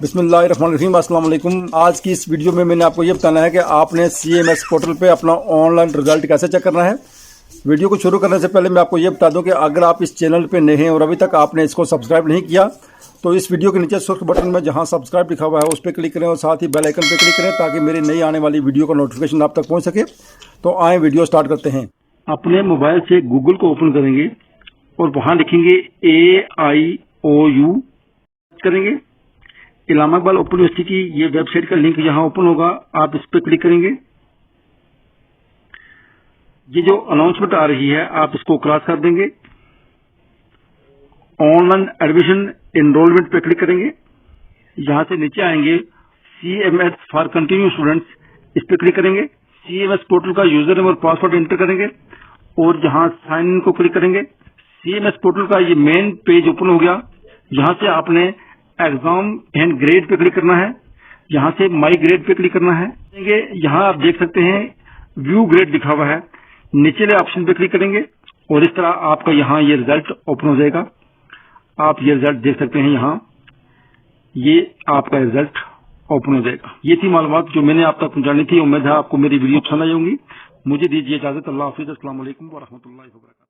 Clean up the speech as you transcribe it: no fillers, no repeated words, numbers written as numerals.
बिस्मिल्लाहिर्रहमानिर्रहीम, अस्सलाम वालेकुम। आज की इस वीडियो में मैंने आपको ये बताना है कि आपने CMS पोर्टल पे अपना ऑनलाइन रिजल्ट कैसे चेक करना है। वीडियो को शुरू करने से पहले मैं आपको ये बता दूं कि अगर आप इस चैनल पे नए हैं और अभी तक आपने इसको सब्सक्राइब नहीं किया तो इस वीडियो के नीचे सुर्ख बटन में जहां सब्सक्राइब लिखा हुआ है उस पर क्लिक करें और साथ ही बेल आइकन पे क्लिक करें ताकि मेरी नई आने वाली वीडियो का नोटिफिकेशन आप तक पहुँच सके। तो आए वीडियो स्टार्ट करते हैं। अपने मोबाइल से गूगल को ओपन करेंगे और वहाँ लिखेंगे AIOU करेंगे। इलाहाबाद ओपन यूनिवर्सिटी की ये वेबसाइट का लिंक यहाँ ओपन होगा, आप इस पर क्लिक करेंगे। ये जो अनाउंसमेंट आ रही है आप इसको क्रॉस कर देंगे। ऑनलाइन एडमिशन एनरोलमेंट पे क्लिक करेंगे। यहाँ से नीचे आएंगे CMS फॉर कंटिन्यू स्टूडेंट्स, इस पे क्लिक करेंगे। CMS पोर्टल का यूजर नेम और पासवर्ड एंटर करेंगे और यहाँ साइन इन को क्लिक करेंगे। CMS पोर्टल का ये मेन पेज ओपन हो गया। यहाँ से आपने exam and grade pay click करना है, यहाँ से माई ग्रेड पे क्लिक करना है। यहाँ आप देख सकते हैं व्यू ग्रेड लिखा हुआ है, निचले ऑप्शन पे क्लिक करेंगे और इस तरह आपका यहाँ ये रिजल्ट ओपन हो जाएगा। आप ये रिजल्ट देख सकते हैं, यहाँ ये आपका रिजल्ट ओपन हो जाएगा। ये थी मालूमात जो मैंने आप तक पहुंचानी थी। उम्मीद है आपको मेरी वीडियो पसंद आई होंगी। मुझे दीजिए इजाजत। अल्लाह हाफिज। अस्सलाम वालेकुम व रहमतुल्लाहि व बरकातहू।